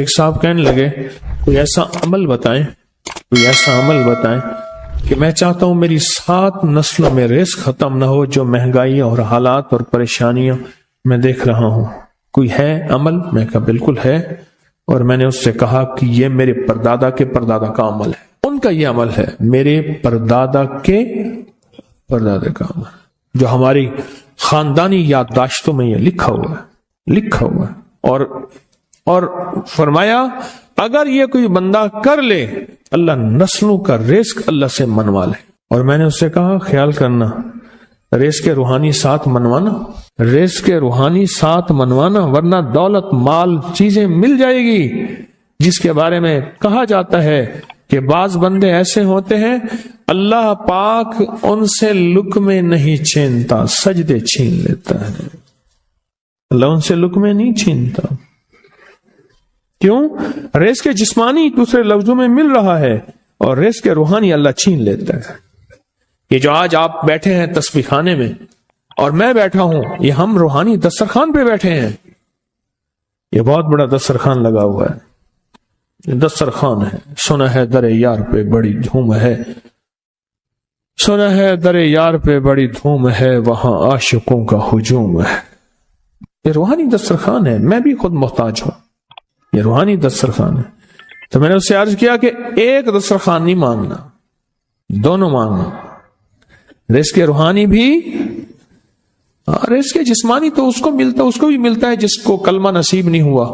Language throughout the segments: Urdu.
ایک صاحب کہنے لگے کوئی ایسا عمل بتائیں کہ میں چاہتا ہوں میری 7 نسلوں میں رزق ختم نہ ہو جو مہنگائی اور حالات اور پریشانیوں میں دیکھ رہا ہوں، کوئی ہے عمل؟ میں کہا بالکل ہے، اور میں نے اس سے کہا کہ یہ میرے پردادا کے پردادا کا عمل ہے، ان کا یہ عمل ہے، میرے پردادا کے پردادا کا عمل، جو ہماری خاندانی یادداشتوں میں یہ لکھا ہوا ہے، اور فرمایا اگر یہ کوئی بندہ کر لے اللہ نسلوں کا رزق اللہ سے منوا لے۔ اور میں نے اس سے کہا خیال کرنا رزق کے روحانی ساتھ منوانا، ورنہ دولت مال چیزیں مل جائے گی، جس کے بارے میں کہا جاتا ہے کہ بعض بندے ایسے ہوتے ہیں اللہ پاک ان سے لقمے نہیں چھینتا، سجدے چھین لیتا ہے، اللہ ان سے لقمے نہیں چھینتا۔ کیوں؟ رزق جسمانی دوسرے لفظوں میں مل رہا ہے، اور رزق روحانی اللہ چھین لیتا ہے۔ یہ جو آج آپ بیٹھے ہیں تسبیح خانے میں اور میں بیٹھا ہوں، یہ ہم روحانی دسترخوان پہ بیٹھے ہیں، یہ بہت بڑا دسترخوان لگا ہوا ہے، یہ دسترخوان ہے۔ سنا ہے در یار پہ بڑی دھوم ہے، سنا ہے در یار پہ بڑی دھوم ہے، وہاں عاشقوں کا ہجوم ہے۔ یہ روحانی دسترخوان ہے، میں بھی خود محتاج ہوں، یہ روحانی دسترخوان ہے۔ تو میں نے اس سے عرض کیا کہ ایک دسترخوان نہیں مانگنا، دونوں مانگنا، رزق روحانی بھی، رزق جسمانی تو اس کو بھی ملتا ہے جس کو کلمہ نصیب نہیں ہوا،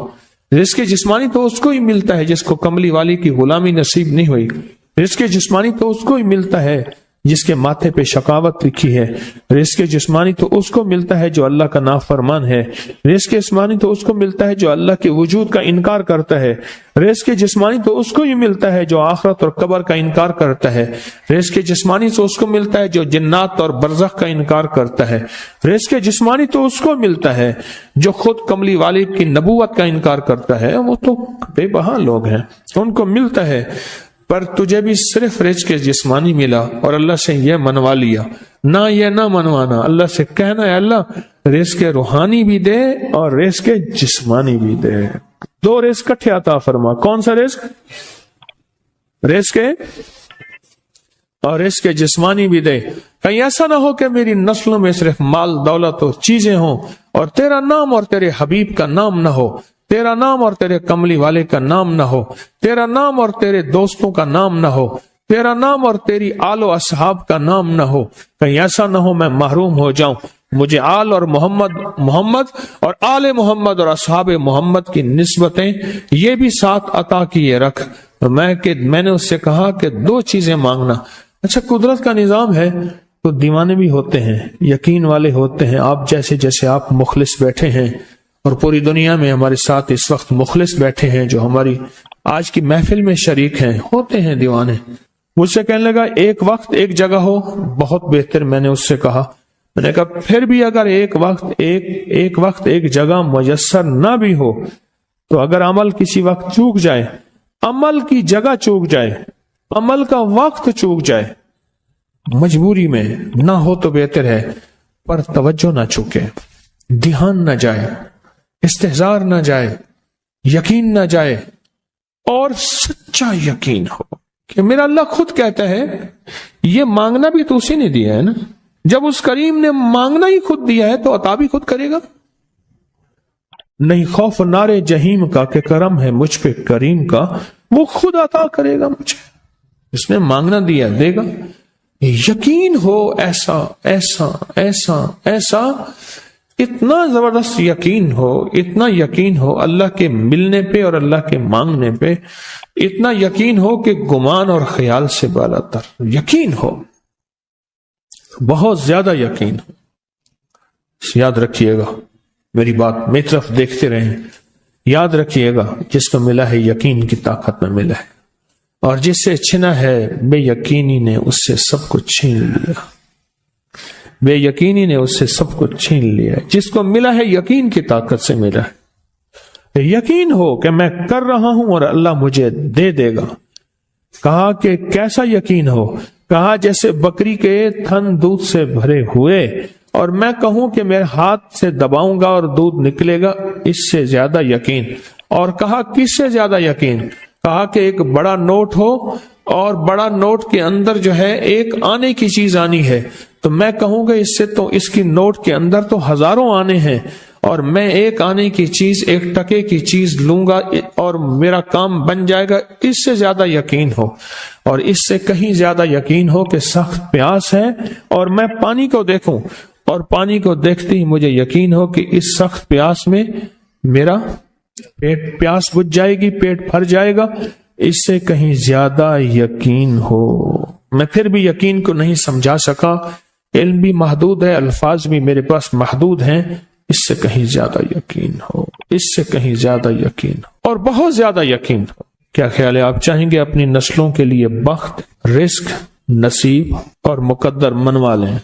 رزق جسمانی تو اس کو ہی ملتا ہے جس کو کملی والی کی غلامی نصیب نہیں ہوئی، رزق جسمانی تو اس کو ہی ملتا ہے جس کے ماتھے پہ شقاوت لکھی ہے، رزق جسمانی تو اس کو ملتا ہے جو اللہ کا نافرمان ہے، رزق جسمانی تو اس کو ملتا ہے جو اللہ کے وجود کا انکار کرتا ہے، رزق جسمانی تو اس کو ہی ملتا ہے جو آخرت اور قبر کا انکار کرتا ہے، رزق جسمانی تو اس کو ملتا ہے جو جنات اور برزخ کا انکار کرتا ہے، رزق جسمانی تو اس کو ملتا ہے جو خود کملی والی کی نبوت کا انکار کرتا ہے، وہ تو بے بہا لوگ ہیں، ان کو ملتا ہے۔ پر تجھے بھی صرف رزق جسمانی ملا اور اللہ سے یہ منوا لیا، نہ یہ نہ منوانا، اللہ سے کہنا ہے اللہ رزق روحانی بھی دے اور رزق جسمانی بھی دے، 2 رزق کٹھے عطا فرما۔ کون سا رزق؟ رزق اور رزق جسمانی بھی دے۔ کہیں ایسا نہ ہو کہ میری نسلوں میں صرف مال دولت اور چیزیں ہوں اور تیرا نام اور تیرے حبیب کا نام نہ ہو، تیرا نام اور تیرے کملی والے کا نام نہ ہو، تیرا نام اور تیرے دوستوں کا نام نہ ہو، تیرا نام اور تیری آل و اصحاب کا نام نہ ہو۔ کہیں ایسا نہ ہو میں محروم ہو جاؤں، مجھے آل اور محمد اور آل محمد اور اصحاب محمد کی نسبتیں یہ بھی ساتھ عطا کیے رکھ۔ میں نے اس سے کہا کہ 2 چیزیں مانگنا۔ اچھا قدرت کا نظام ہے تو دیوانے بھی ہوتے ہیں، یقین والے ہوتے ہیں، آپ جیسے آپ مخلص بیٹھے ہیں، اور پوری دنیا میں ہمارے ساتھ اس وقت مخلص بیٹھے ہیں جو ہماری آج کی محفل میں شریک ہیں، ہوتے ہیں دیوانے۔ مجھ سے کہنے لگا ایک وقت ایک جگہ ہو بہت بہتر۔ میں نے اس سے کہا، میں نے کہا پھر بھی اگر ایک وقت ایک جگہ میسر نہ بھی ہو تو اگر عمل کسی وقت چوک جائے، عمل کی جگہ چوک جائے، عمل کا وقت چوک جائے، مجبوری میں نہ ہو تو بہتر ہے، پر توجہ نہ چوکے، دھیان نہ جائے، استحضار نہ جائے، یقین نہ جائے، اور سچا یقین ہو کہ میرا اللہ خود کہتا ہے یہ مانگنا بھی تو اسی نے دیا ہے نا، جب اس کریم نے مانگنا ہی خود دیا ہے تو عطا بھی خود کرے گا۔ نہیں خوف نارے جہیم کا کہ کرم ہے مجھ پہ کریم کا، وہ خود عطا کرے گا مجھے، اس نے مانگنا دیا دے گا۔ یقین ہو ایسا ایسا ایسا ایسا، اتنا زبردست یقین ہو، اتنا یقین ہو اللہ کے ملنے پہ اور اللہ کے مانگنے پہ، اتنا یقین ہو کہ گمان اور خیال سے بالا تر یقین ہو، بہت زیادہ یقین ہو۔ یاد رکھیے گا میری بات، میری طرف دیکھتے رہیں، یاد رکھیے گا جس کو ملا ہے یقین کی طاقت میں ملا ہے، اور جس سے چھنا ہے بے یقینی نے اس سے سب کچھ چھین لیا، بے یقینی نے اس سے سب کچھ چھین لیا۔ جس کو ملا ہے یقین کی طاقت سے ملا ہے، یقین ہو کہ میں کر رہا ہوں اور اللہ مجھے دے دے گا۔ کہا کہ کیسا یقین ہو؟ کہا جیسے بکری کے تھن دودھ سے بھرے ہوئے اور میں کہوں کہ میرے ہاتھ سے دباؤں گا اور دودھ نکلے گا، اس سے زیادہ یقین۔ اور کہا کس سے زیادہ یقین؟ کہا کہ ایک بڑا نوٹ ہو اور بڑا نوٹ کے اندر جو ہے ایک آنے کی چیز آنی ہے، تو میں کہوں گا اس سے تو اس کی نوٹ کے اندر تو ہزاروں آنے ہیں، اور میں ایک آنے کی چیز، ایک ٹکے کی چیز لوں گا اور میرا کام بن جائے گا۔ اس سے زیادہ یقین ہو، اور اس سے کہیں زیادہ یقین ہو کہ سخت پیاس ہے اور میں پانی کو دیکھوں، اور پانی کو دیکھتے ہی مجھے یقین ہو کہ اس سخت پیاس میں میرا پیاس بجھ جائے گی، پیٹ بھر جائے گا، اس سے کہیں زیادہ یقین ہو۔ میں پھر بھی یقین کو نہیں سمجھا سکا، علم بھی محدود ہے، الفاظ بھی میرے پاس محدود ہیں، اس سے کہیں زیادہ یقین ہو، اس سے کہیں زیادہ یقین ہو، اور بہت زیادہ یقین ہو۔ کیا خیال ہے؟ آپ چاہیں گے اپنی نسلوں کے لیے بخت، رزق، نصیب اور مقدر منوا لیں؟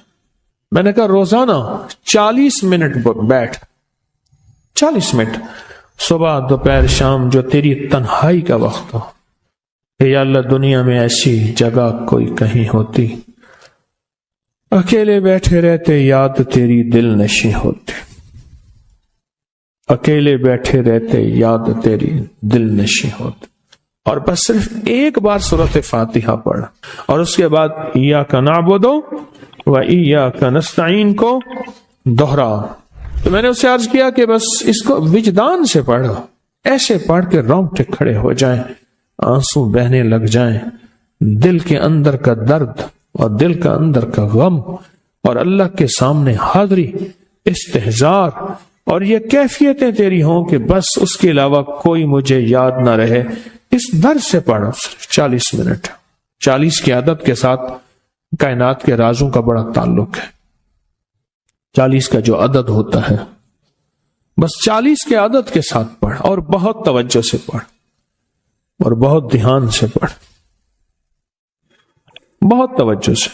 میں نے کہا روزانہ 40 منٹ بیٹھ، 40 منٹ صبح دوپہر شام، جو تیری تنہائی کا وقت ہو، کہ یا اللہ دنیا میں ایسی جگہ کوئی کہیں ہوتی، اکیلے بیٹھے رہتے یاد تیری دل نشیں ہوتی، اکیلے بیٹھے رہتے یاد تیری دل نشیں ہوتی، اور بس صرف ایک بار سورۃ فاتحہ پڑھ، اور اس کے بعد ایاک نعبد و ایاک نستعین کو دوہرا۔ تو میں نے اس سے عرض کیا کہ بس اس کو وجدان سے پڑھو، ایسے پڑھ کے رونگٹے کھڑے ہو جائیں، آنسو بہنے لگ جائیں، دل کے اندر کا درد اور دل کا اندر کا غم اور اللہ کے سامنے حاضری، استحضار، اور یہ کیفیتیں تیری ہوں کہ بس اس کے علاوہ کوئی مجھے یاد نہ رہے۔ اس درد سے پڑھو صرف 40 منٹ۔ 40 کی عدد کے ساتھ کائنات کے رازوں کا بڑا تعلق ہے۔ 40 کا جو عدد ہوتا ہے، بس 40 کے عدد کے ساتھ پڑھ، اور بہت توجہ سے پڑھ، اور بہت دھیان سے پڑھ، بہت توجہ سے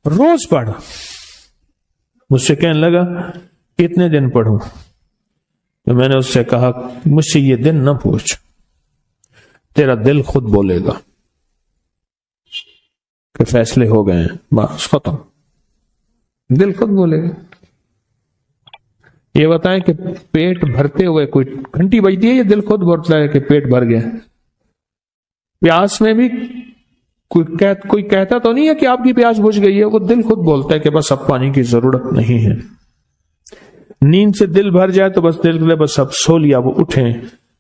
روز پڑھ۔ مجھ سے کہنے لگا کتنے دن پڑھوں؟ تو میں نے اس سے کہا مجھ سے یہ دن نہ پوچھ، تیرا دل خود بولے گا کہ فیصلے ہو گئے ہیں، بس ختم، دل خود بولے گا۔ یہ بتائیں کہ پیٹ بھرتے ہوئے کوئی گھنٹی بجتی ہے، یہ دل خود بولتا ہے کہ پیٹ بھر گیا؟ پیاس میں بھی کوئی کہتا تو نہیں ہے کہ آپ کی پیاس بجھ گئی ہے، وہ دل خود بولتا ہے کہ بس اب پانی کی ضرورت نہیں ہے۔ نیند سے دل بھر جائے تو بس دل کے بس اب سو لیا، وہ اٹھیں۔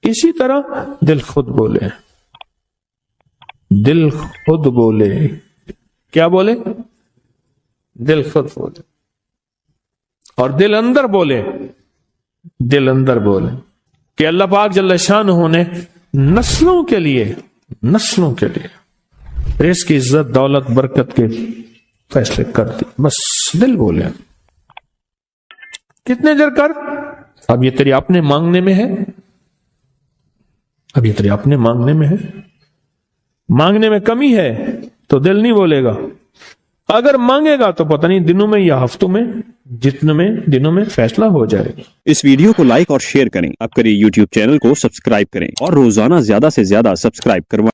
اسی طرح دل خود بولے، دل خود بولے، کیا بولے؟ دل خود بولے، اور دل اندر بولے، دل اندر بولے کہ اللہ پاک جل شانہ نے نسلوں کے لیے رزق کی عزت، دولت، برکت کے فیصلے کر دی، بس دل بولے۔ کتنے دیر کر؟ اب یہ تیری اپنے مانگنے میں ہے، اب یہ تیری اپنے مانگنے میں ہے۔ مانگنے میں کمی ہے تو دل نہیں بولے گا، اگر مانگے گا تو پتہ نہیں دنوں میں یا ہفتوں میں، جتنے میں دنوں میں فیصلہ ہو جائے گا۔ اس ویڈیو کو لائک اور شیئر کریں، اب کریے یوٹیوب چینل کو سبسکرائب کریں، اور روزانہ زیادہ سے زیادہ سبسکرائب کروائیں۔